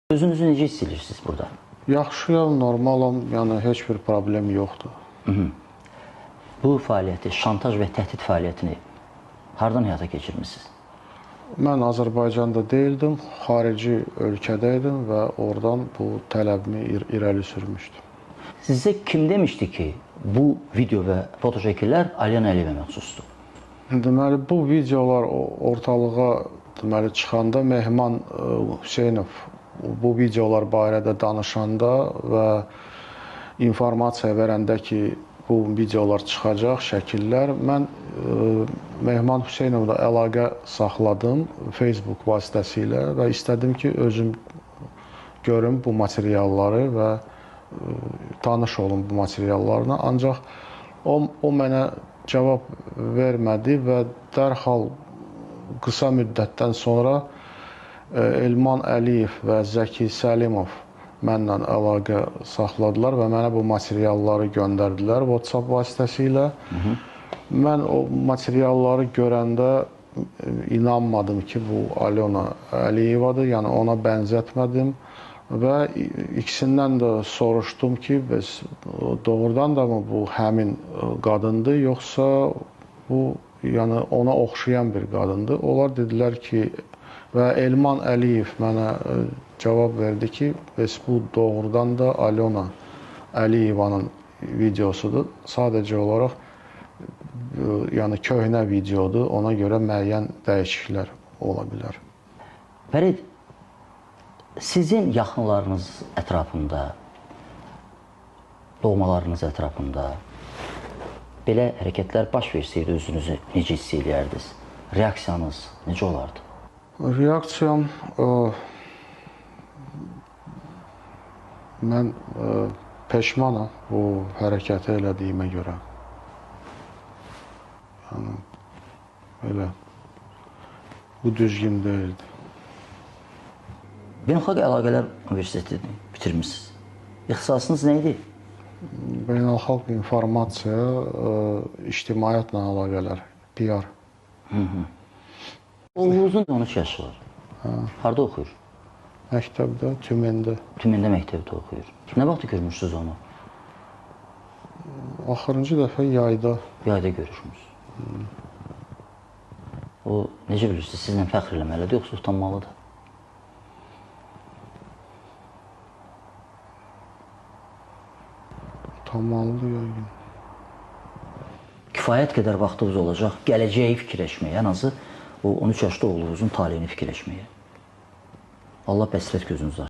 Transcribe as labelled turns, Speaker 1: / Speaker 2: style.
Speaker 1: Özünüzü necə hiss edirsiniz burada?
Speaker 2: Yaxşıyam, normalam, yəni heç bir problem yoxdur.
Speaker 1: Bu fəaliyyəti, şantaj və təhdid fəaliyyətini hardan həyata keçirmişsiniz?
Speaker 2: Mən Azərbaycanda deyildim, xarici ölkədə idim və oradan bu tələbimi irəli sürmüşdüm.
Speaker 1: Sizə kim demişdi ki, bu video və foto şəkillər Alyona Əliyevə məxsusdur?
Speaker 2: Deməli, bu videolar ortalığa çıxanda Mehman Hüseynov bu videolar barədə danışanda və informasiya verəndə ki, bu videolar çıxacaq, şəkillər, mən Mehman Hüseynovla əlaqə saxladım Facebook vasitəsilə və istədim ki, özüm görüm bu materialları və tanış olum bu materiallarına. Ancaq o mənə cavab vermədi və dərhal qısa müddətdən sonra Elman Əliyev və Zəki Səlimov mənlə əlaqə saxladılar və mənə bu materialları göndərdilər WhatsApp vasitəsilə. Mən o materialları görəndə inanmadım ki, bu Alyona Əliyevadır, yəni ona bənzətmədim və ikisindən də soruşdum ki, doğrudan da mı bu həmin qadındır, yoxsa bu yəni ona oxşayan bir qadındır. Onlar dedilər ki, və Elman Əliyev mənə cavab verdi ki, bu doğrudan da Alyona Əliyevanın videosudur. Sadəcə olaraq yəni köhnə videodur, ona görə müəyyən dəyişikliklər ola bilər.
Speaker 1: Fərid, sizin yaxınlarınız ətrafında, doğmalarınız ətrafında belə hərəkətlər baş versəydi, özünüzü necə hiss edərdiniz? Reaksiyanız necə olardı?
Speaker 2: Reaksiyam, mən peşmanam bu hərəkəti elədiyimə görə. Yəni, elə, bu düzgün deyildi.
Speaker 1: Beynəlxalq Əlaqələr Universitetini bitirmişsiniz. İxtisasınız nə idi?
Speaker 2: Beynəlxalq informasiya, ictimaiyyətlə əlaqələr, PR.
Speaker 1: Oğlunuzun 13 yaşı var. Harada oxuyur?
Speaker 2: Məktəbdə, Tümendə.
Speaker 1: Tümendə məktəbdə oxuyur. Nə vaxt görmüşsünüz onu?
Speaker 2: Axırıncı dəfə yayda.
Speaker 1: Yayda görüşmüşsünüz. O, necə bilirsiniz, sizlə fəxr eləməlidir, yoxsa utanmalıdır?
Speaker 2: Utanmalıdır yəqin.
Speaker 1: Kifayət qədər vaxtınız olacaq gələcəyi fikirləşməyə, ən azı o 13 yaşlı oğlunuzun taleyini fikirləşməyə. Allah bəsrət gözünüzü açsın.